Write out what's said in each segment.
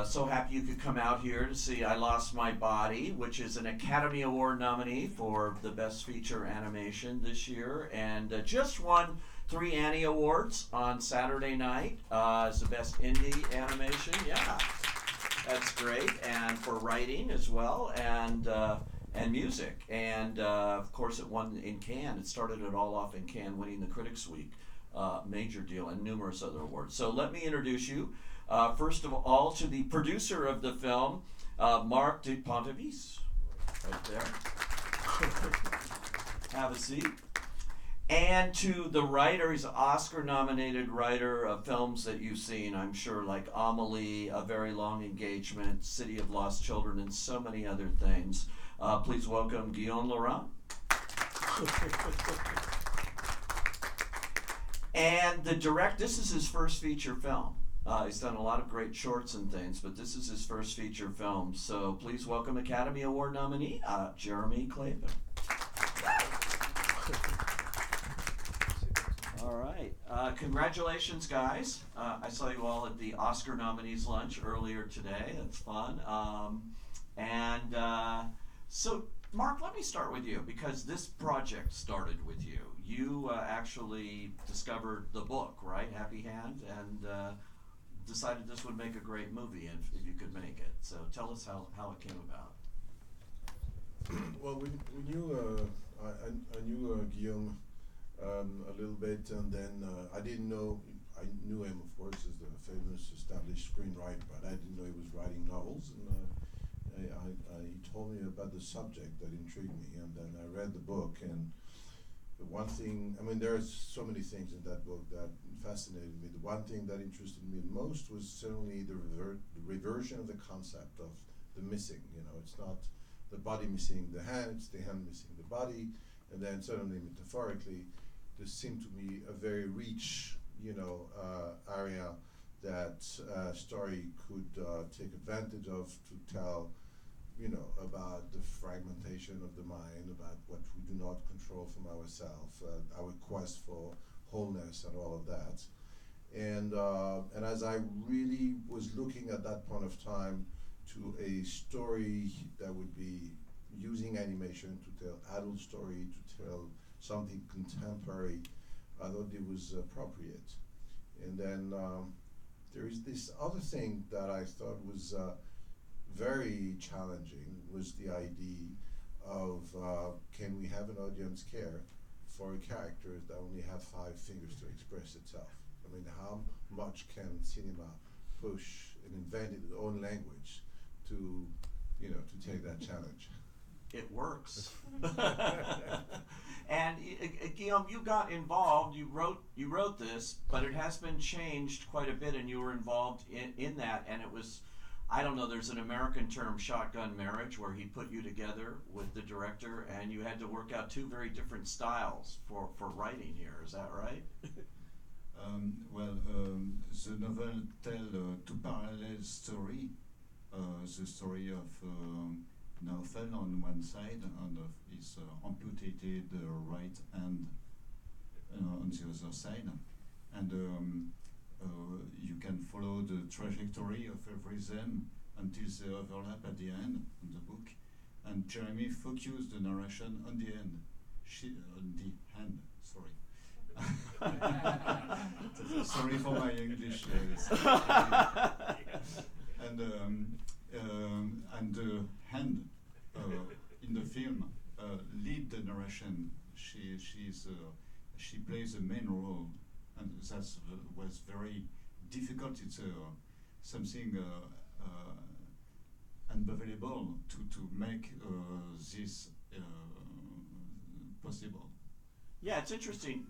so happy you could come out here to see I Lost My Body, which is an Academy Award nominee for the Best Feature Animation this year, and just won 3 Annie Awards on Saturday night as the Best Indie Animation. Yeah, that's great, and for writing as well, and music, and of course it won in Cannes. It started it all off in Cannes, winning the Critics' Week. Major deal, and numerous other awards. So let me introduce you, first of all, to the producer of the film, Marc de Pontavice, right there. Have a seat. And to the writer, he's an Oscar-nominated writer of films that you've seen, I'm sure, like Amelie, A Very Long Engagement, City of Lost Children, and so many other things. Please welcome Guillaume Laurent. And this is his first feature film. He's done a lot of great shorts and things, but this is his first feature film. So please welcome Academy Award nominee, Jérémy Clapin. All right. Congratulations, guys. I saw you all at the Oscar nominees lunch earlier today. That's fun. So, Marc, let me start with you, because this project started with you. You actually discovered the book, right, Happy Hand, and decided this would make a great movie if you could make it. So tell us how it came about. Well, we knew, I knew Guillaume a little bit, and then I knew him, of course, as the famous established screenwriter, but I didn't know he was writing novels, and he told me about the subject that intrigued me, and then I read the book, and the one thing, I mean, there's so many things in that book that fascinated me. The one thing that interested me most was certainly the reversion of the concept of the missing. You know, it's not the body missing the hand, it's the hand missing the body, and then certainly metaphorically, this seemed to me a very rich, area that story could take advantage of to tell, about the fragmentation of the mind, about what we do not control from ourselves, our quest for wholeness and all of that. And as I really was looking at that point of time to a story that would be using animation to tell adult story, to tell something contemporary, I thought it was appropriate. And then there is this other thing that I thought was very challenging, was the idea of can we have an audience care for a character that only have 5 fingers to express itself? I mean, how much can cinema push and invent its own language to take that challenge? It works. And Guillaume, you got involved. You wrote this, but it has been changed quite a bit, and you were involved in that. And it was, I don't know, there's an American term, shotgun marriage, where he put you together with the director, and you had to work out 2 very different styles for writing here. Is that right? The novel tells 2 parallel stories. The story of Naufel on one side and of his amputated right hand on the other side. And you can follow the trajectory of every them until they overlap at the end of the book. And Jérémy focused the narration on the end. On the hand, sorry. Sorry for my English. And the hand in the film lead the narration. She plays the main role, and that was very difficult. It's something unbelievable to make this possible. Yeah, it's interesting.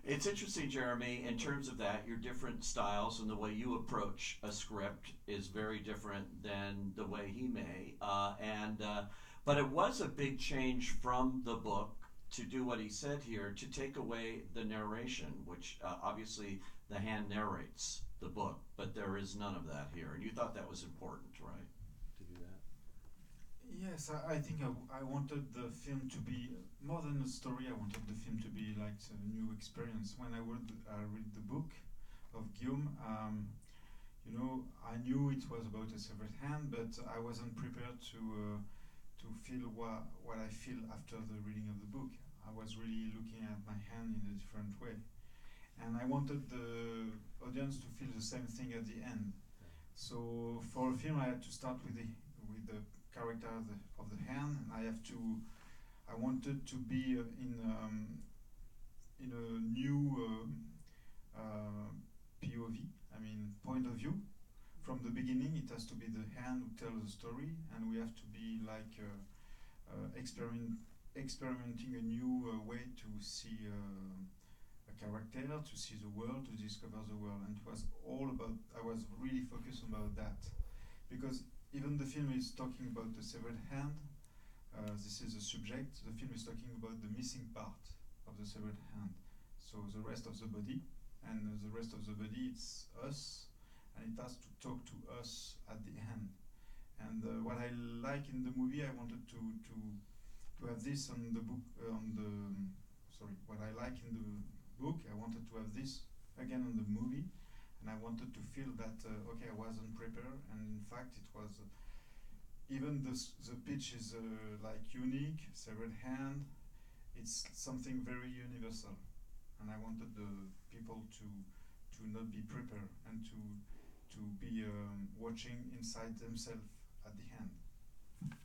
It's interesting, Jérémy, in terms of that, your different styles and the way you approach a script is very different than the way he may. But it was a big change from the book to do what he said here, to take away the narration, which obviously the hand narrates the book, but there is none of that here. And you thought that was important, right, to do that? Yes, I think I wanted the film to be more than a story. I wanted the film to be like a new experience. When I read the book of Guillaume, I knew it was about a severed hand, but I wasn't prepared to feel what I feel after the reading of the book. I was really looking at my hand in a different way, and I wanted the audience to feel the same thing at the end. So for a film, I had to start with the character of the hand, and I wanted to be in a new POV. I mean, point of view. From the beginning, it has to be the hand who tells the story, and we have to be like experimenting a new way to see a character, to see the world, to discover the world. And it was all about, I was really focused about that. Because even the film is talking about the severed hand, this is the subject, the film is talking about the missing part of the severed hand. So the rest of the body, and the rest of the body, it's us, and it has to talk to us at the end. And what I like in the movie, I wanted to have this on the book, what I like in the book, I wanted to have this again on the movie, and I wanted to feel that, okay, I wasn't prepared, and in fact it was, even the pitch is like unique, severed hand, it's something very universal, and I wanted the people to not be prepared and to be watching inside themselves at the end.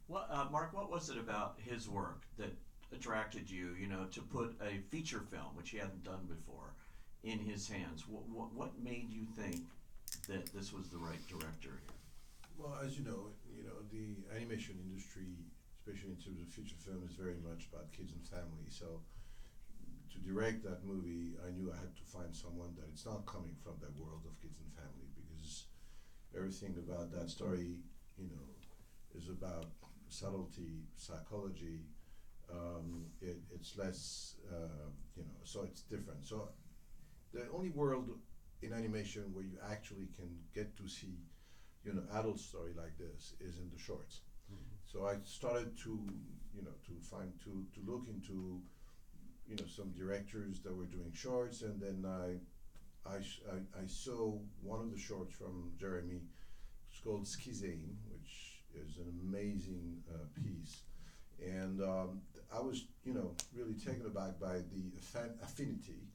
Well, Marc, what was it about his work that attracted you, to put a feature film, which he hadn't done before, in his hands? What made you think that this was the right director here? Well, as you know, the animation industry, especially in terms of feature film, is very much about kids and family. So to direct that movie, I knew I had to find someone that it's not coming from that world of kids and family, because everything about that story, is about subtlety, psychology. It's less, so it's different. So the only world in animation where you actually can get to see, adult story like this is in the shorts. Mm-hmm. So I started to look into, some directors that were doing shorts, and then I saw one of the shorts from Jérémy. It's called Schizane, which is an amazing piece. And I was, really taken aback by the affinity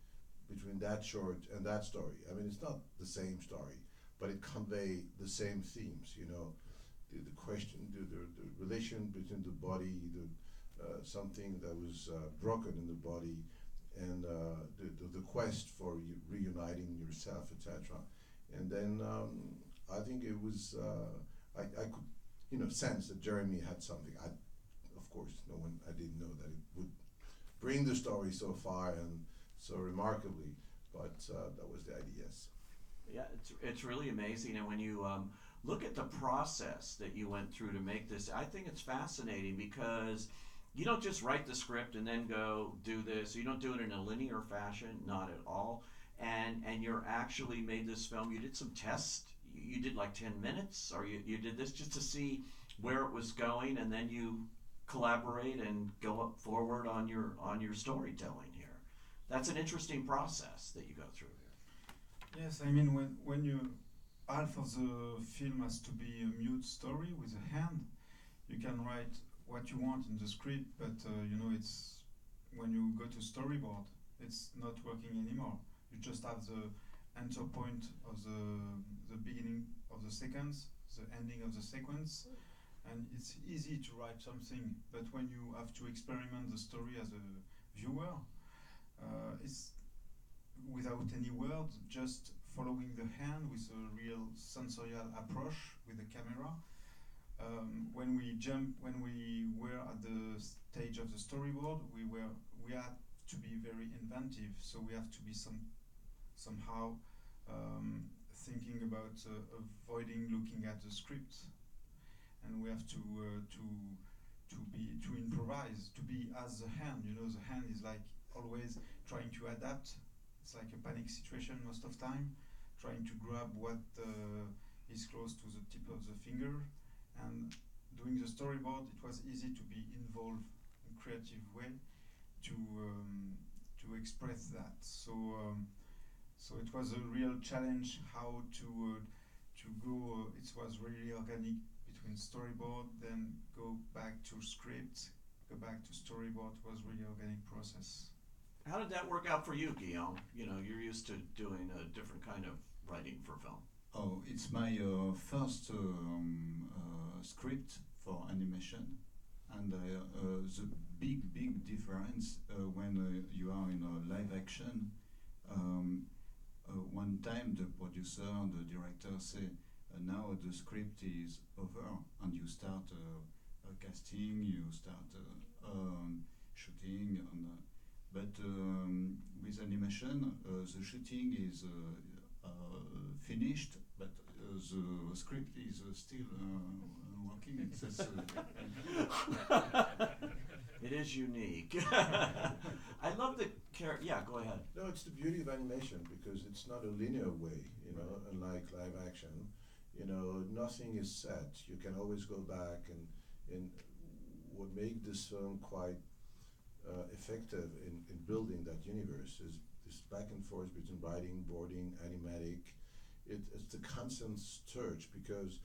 between that short and that story. I mean, it's not the same story, but it conveys the same themes, the question, the relation between the body, something that was broken in the body, and the quest for reuniting yourself, etc. And then I think it was, I could, sense that Jérémy had something. Of course, I didn't know that it would bring the story so far and so remarkably, but that was the idea, yes. Yeah, it's really amazing, and when you look at the process that you went through to make this, I think it's fascinating, because you don't just write the script and then go do this. You don't do it in a linear fashion, not at all. And you're actually made this film. You did some tests. You did like 10 minutes, or you did this just to see where it was going, and then you collaborate and go up forward on your storytelling here. That's an interesting process that you go through here. Yes, I mean, when you, half of the film has to be a mute story with a hand, you can write what you want in the script, but it's, when you go to storyboard, it's not working anymore. You just have the enter point of the beginning of the sequence, the ending of the sequence, and it's easy to write something, but when you have to experiment the story as a viewer, it's without any words, just following the hand with a real sensorial approach with the camera. When we were at the stage of the storyboard, we had to be very inventive. So we have to be somehow thinking about avoiding looking at the script, and we have to improvise, to be as the hand. The hand is like always trying to adapt. It's like a panic situation most of time, trying to grab what is close to the tip of the finger. And doing the storyboard, it was easy to be involved in a creative way to express that. So it was a real challenge how to to go. It was really organic between storyboard, then go back to script, go back to storyboard. It was really organic process. How did that work out for you, Guillaume? You know, you're used to doing a different kind of writing for film. Oh, it's my first script for animation, and the big difference when you are in a live action. One time the producer and the director say, now the script is over, and you start casting, you start shooting, and, but with animation the shooting is finished, but the script is still working. It's just, It is unique. I love the character. Yeah, go ahead. No, it's the beauty of animation because it's not a linear way, you know, unlike live action. You know, nothing is set. You can always go back, and what makes this film quite effective in building that universe is this back and forth between writing, boarding, animatic. It's the constant search, because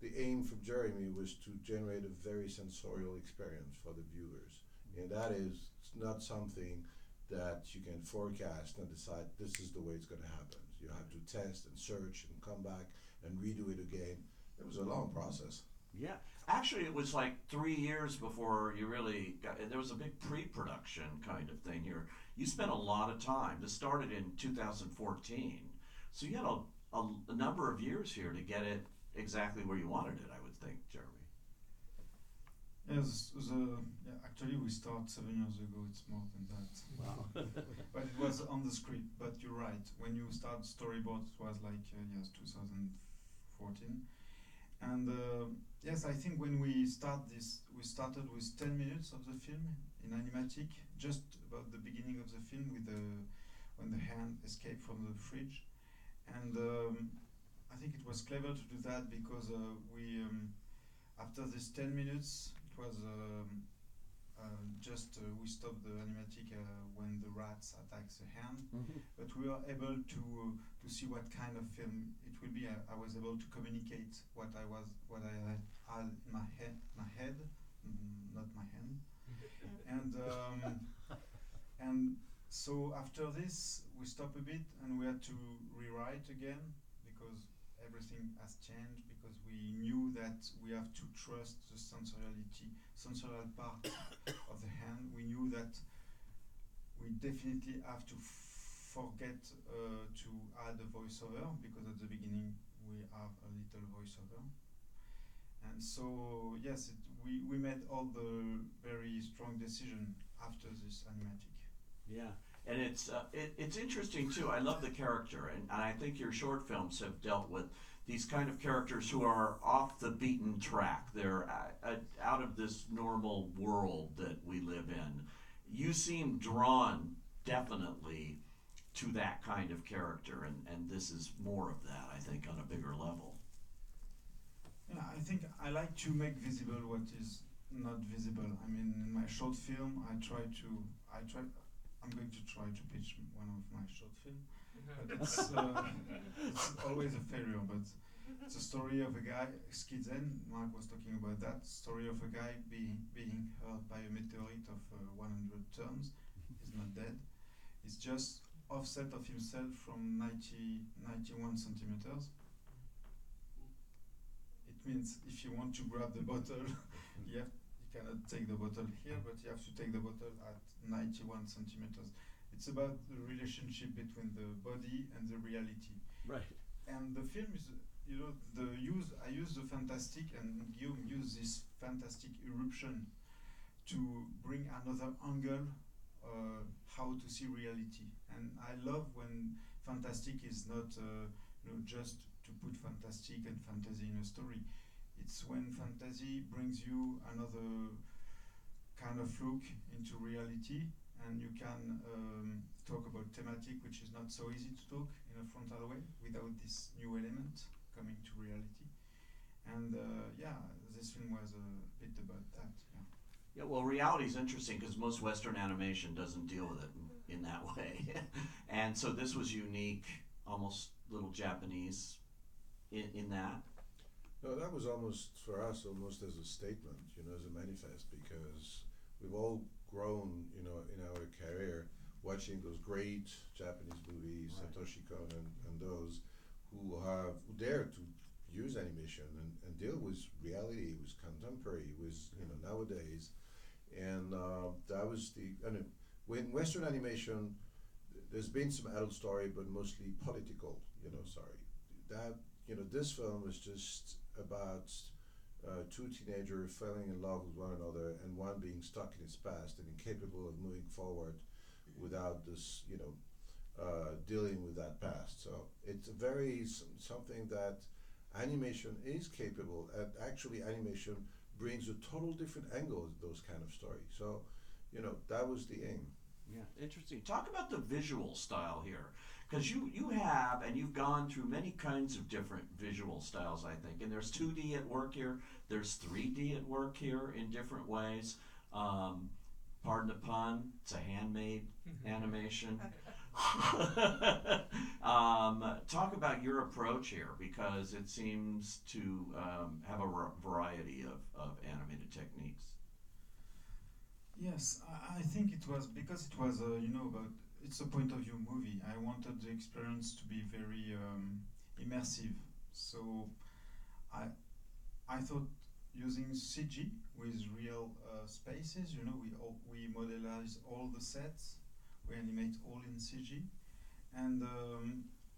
the aim from Jérémy was to generate a very sensorial experience for the viewers, and that is not something that you can forecast and decide this is the way it's going to happen. You have to test and search and come back and redo it again. It was a long process. Yeah, actually, it was like 3 years before you really got. There was a big pre-production kind of thing here. You spent a lot of time. This started in 2014, so you had a number of years here to get it exactly where you wanted it, I would think, Jérémy. Yes, actually we started 7 years ago. It's more than that. Wow. But it was on the script. But you're right. When you start storyboard, it was like 2014. And yes, I think when we started with 10 minutes of the film in animatic, just about the beginning of the film, with when the hand escaped from the fridge, and I think it was clever to do that because we after this 10 minutes, it was we stopped the animatic when the rats attacks the hand, but we were able to see what kind of film it will be. I was able to communicate what I had in my head, not my hand, and so after this we stopped a bit and we had to rewrite again because everything has changed, because we knew that we have to trust the sensorial part of the hand. We knew that we definitely have to forget to add a voiceover, because at the beginning we have a little voiceover. And so yes, we made all the very strong decision after this animatic. Yeah, and it's interesting too. I love the character, and I think your short films have dealt with these kind of characters who are off the beaten track. They're out of this normal world that we live in. You seem drawn definitely to that kind of character, and this is more of that, I think, on a bigger level. Yeah, I think I like to make visible what is not visible. I mean, in my short film, I'm going to try to pitch one of my short films, but it's always a failure. But it's a story of a guy, Skizen. Marc was talking about that story of a guy being hurt by a meteorite of 100 tons. He's not dead. He's just offset of himself from 91 centimeters. It means if you want to grab the bottle, you cannot take the bottle here, but you have to take the bottle at 91 centimeters. It's about the relationship between the body and the reality. Right. And the film is, I use the fantastic, and Guillaume used this fantastic eruption to bring another angle, how to see reality. And I love when fantastic is not just to put fantastic and fantasy in a story. It's when fantasy brings you another kind of look into reality, and you can talk about thematic, which is not so easy to talk in a frontal way without this new element coming to reality. And this film was a bit about that. Yeah, well, reality is interesting because most Western animation doesn't deal with it in that way. And so this was unique, almost little Japanese in that? No, that was almost for us almost as a statement, you know, as a manifest, because we've all grown, you know, in our career watching those great Japanese movies, Right. Satoshi Kon and those who dare to use animation and deal with reality, with contemporary, with you know nowadays, and that was when Western animation. There's been some adult story, but mostly political. You know, sorry, that you know this film was just about two teenagers falling in love with one another, and one being stuck in his past and incapable of moving forward without this, you know, dealing with that past. So it's a very something that animation is capable, and actually animation brings a total different angle to those kind of stories. So, you know, that was the aim. Yeah, interesting. Talk about the visual style here, because you have and you've gone through many kinds of different visual styles, I think. And there's 2D at work here. There's 3D at work here in different ways. Pardon the pun. It's a handmade animation. Talk about your approach here, because it seems to have a variety of animated techniques. Yes, I think it was because it was, you know, about it's a point of view movie. I wanted the experience to be very immersive. So I thought using CG with real spaces, you know, we modelize all the sets, we animate all in CG, and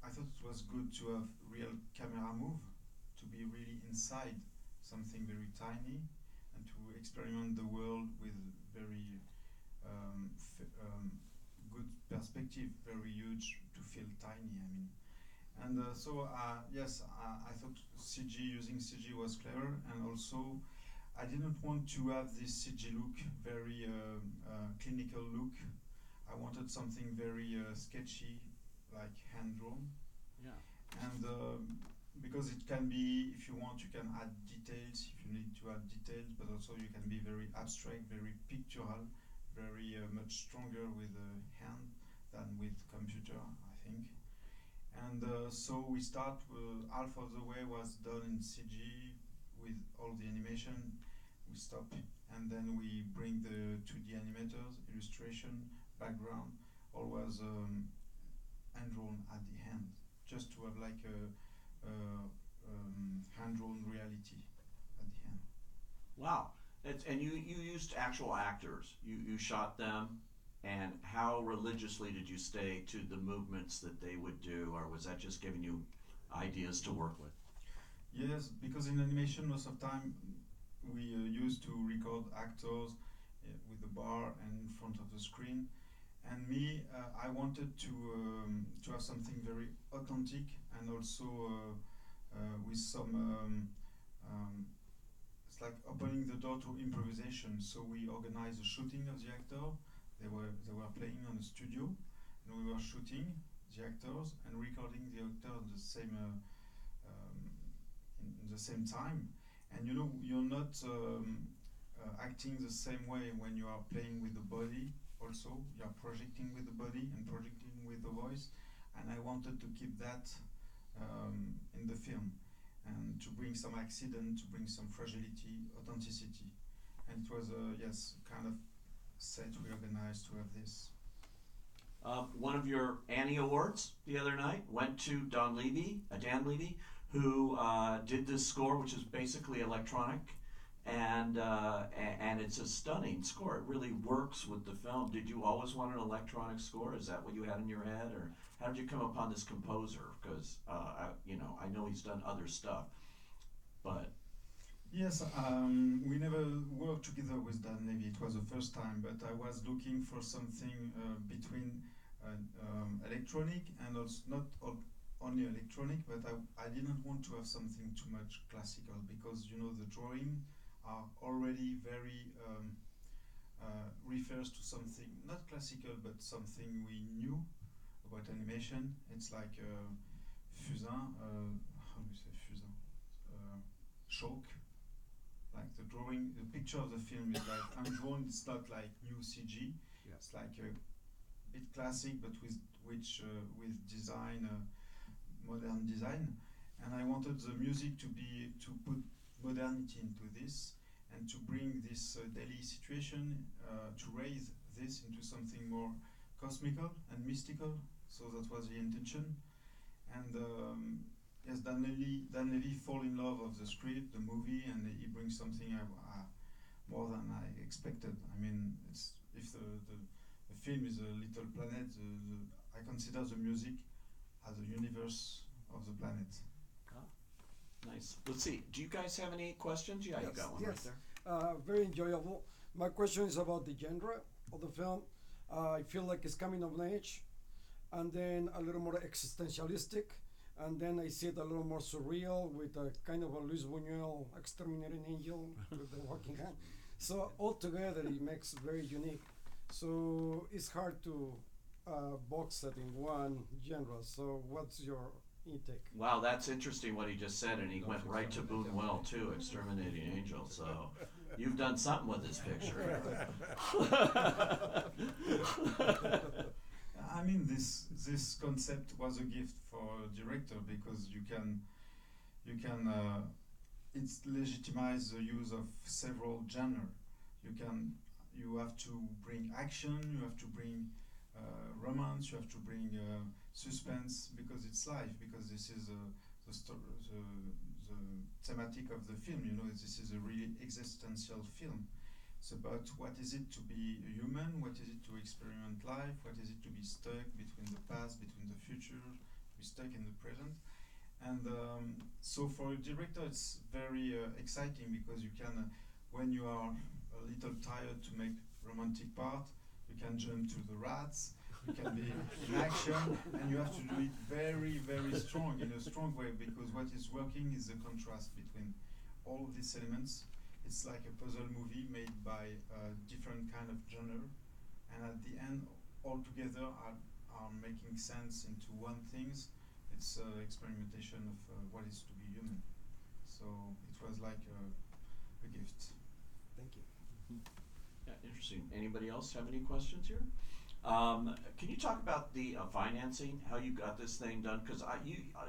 I thought it was good to have real camera move, to be really inside something very tiny, and to experiment the world with very good perspective, very huge to feel tiny. I mean, and yes, I thought using CG was clever, and also I didn't want to have this CG look, very clinical look. I wanted something very sketchy, like hand drawn. Yeah. And because it can be, if you want, you can add details if you need to add details, but also you can be very abstract, very pictorial, very much stronger with a hand than with computer, I think. And so we start, half of the way was done in CG with all the animation. We stop, and then we bring the 2D animators, illustration, background, all was hand-drawn at the end, just to have like a hand-drawn reality at the end. Wow. And you used actual actors. You shot them, and how religiously did you stay to the movements that they would do, or was that just giving you ideas to work with? Yes, because in animation most of the time we used to record actors with the bar and in front of the screen. And me, I wanted to have something very authentic, and also with some it's like opening the door to improvisation. So we organized the shooting of the actor. They were playing on the studio, and we were shooting the actors and recording the actor at the same in the same time. And you know, you're not acting the same way when you are playing with the body. Also, you are projecting with the body and projecting with the voice, and I wanted to keep that in the film, and to bring some accident, to bring some fragility, authenticity. And it was yes, kind of set we organized to have this. One of your Annie Awards the other night went to Dan Levy, who did this score, which is basically electronic, and it's a stunning score. It really works with the film. Did you always want an electronic score? Is that what you had in your head, or how did you come upon this composer? Because I know he's done other stuff, but Yes, we never worked together with Dan Levy. It was the first time, but I was looking for something between electronic and also not only electronic, but I didn't want to have something too much classical, because you know the drawing are already very refers to something not classical, but something we knew about animation. It's like fusain, how do you say fusain? Chalk. Like the drawing, the picture of the film is like undrawn. It's not like new CG. Yeah. It's like a bit classic, but with design, modern design. and I wanted the music to put modernity into this and to bring this daily situation to raise this into something more cosmical and mystical. So that was the intention. And yes, Dan Levy fall in love of the script, the movie, and he brings something more than I expected. I mean, if the film is a little planet, I consider the music as a universe of the planet. Nice. Let's see. Do you guys have any questions? Yeah, you got one right there. Very enjoyable. My question is about the genre of the film. I feel like it's coming of age, and then a little more existentialistic, and then I see it a little more surreal with a kind of a Luis Buñuel exterminating angel with the walking hand. So altogether, it makes very unique. So it's hard to box it in one genre. So what's your intake? Wow, that's interesting what he just said, and he went right to Buñuel too, Exterminating Angel. So you've done something with this picture. I mean, this concept was a gift for a director because you can it legitimizes the use of several genres. You have to bring action, you have to bring romance, you have to bring suspense because it's life, because this is the thematic of the film. You know, this is a really existential film. It's about what is it to be a human, what is it to experiment life, what is it to be stuck between the past, between the future, to be stuck in the present. And so for a director it's very exciting because you can, when you are a little tired to make romantic part, you can jump to the rats, you can be in action, and you have to do it very, very strong, in a strong way, because what is working is the contrast between all of these elements. It's like a puzzle movie made by different kind of genre, and at the end, all together are making sense into one things. It's experimentation of what is to be human. So it was like a gift. Thank you. Yeah, interesting. Anybody else have any questions here? Can you talk about the financing, how you got this thing done? Because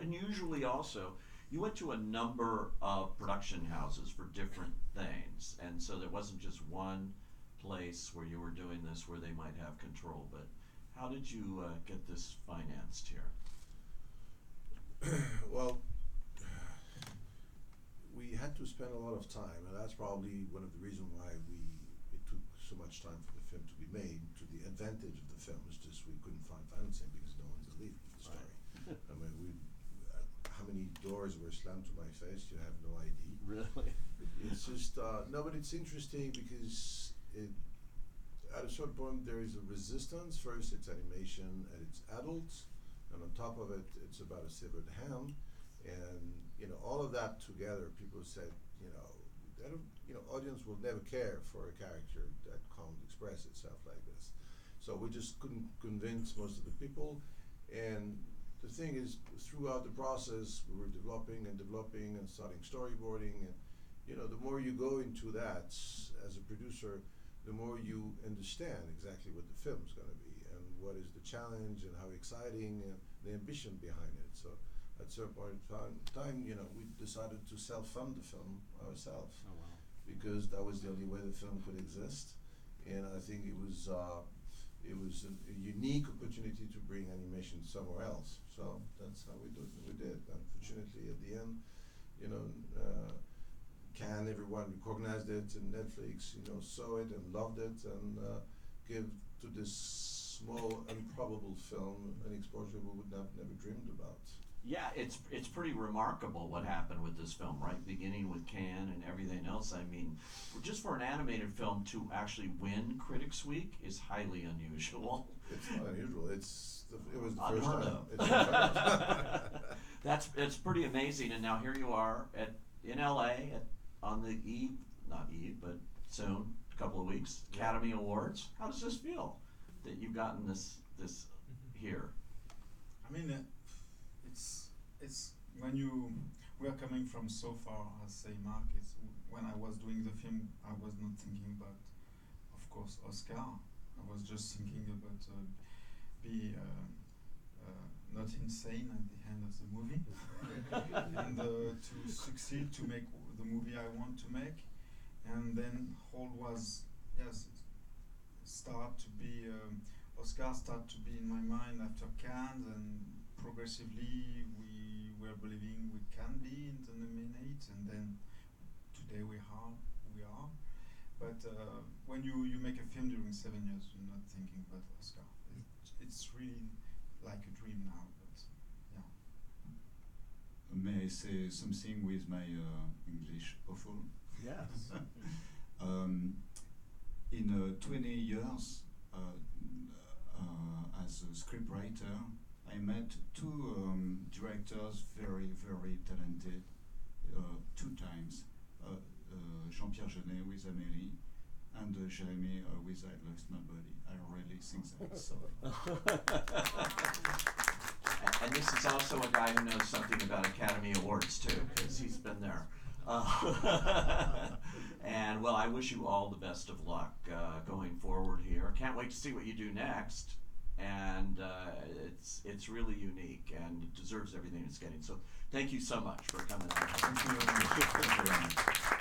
unusually also, you went to a number of production houses for different things, and so there wasn't just one place where you were doing this where they might have control, but how did you get this financed here? Well, we had to spend a lot of time, and that's probably one of the reasons why it took so much time for the film to be made. To the advantage of the film is just we couldn't find financing because no one believed the story. Right. I mean, how many doors were slammed to my face? You have no idea. Really? It's just no, but it's interesting because at a certain point there is a resistance. First, it's animation and it's adults. And on top of it, it's about a severed hand, and all of that together. People said, audience will never care for a character that can't express itself like this. So we just couldn't convince most of the people. And the thing is, throughout the process, we were developing and starting storyboarding, and the more you go into that as a producer, the more you understand exactly what the film's going to be. What is the challenge and how exciting and the ambition behind it. So at a certain point in time, we decided to self-fund the film ourselves. Oh, wow. Because that was the only way the film could exist. And I think it was a unique opportunity to bring animation somewhere else. So that's how we did. Unfortunately, at the end, Cannes, everyone recognized it, and Netflix, saw it and loved it, and gave to this small, improbable film an exposure we would have never dreamed about. Yeah, it's pretty remarkable what happened with this film, right? Beginning with Cannes and everything else. I mean, just for an animated film to actually win Critics' Week is highly unusual. It's not unusual. It was the Unheard first time. It's pretty amazing. And now here you are in LA on the soon, a couple of weeks, Academy Awards. How does this feel that you've gotten this here? I mean, it's when we are coming from so far, as say Marc. It's when I was doing the film, I was not thinking about, of course, Oscar. I was just thinking about be not insane at the end of the movie, and to succeed to make the movie I want to make. And then Hall was, yes, start to be Oscar start to be in my mind after Cannes, and progressively we were believing we can be in the nominated, and then today we are. But when you make a film during 7 years, you're not thinking about Oscar. It's really like a dream now. But yeah. May I say something with my English awful? Yes. In 20 years as a scriptwriter, I met two directors very, very talented, 2 times. Jean-Pierre Jeunet with Amélie, and Jérémy with I Lost My Body. I really think that's so. And this is also a guy who knows something about Academy Awards too, because he's been there. And well, I wish you all the best of luck going forward here. Can't wait to see what you do next. And it's really unique and it deserves everything it's getting. So thank you so much for coming out. Thank you.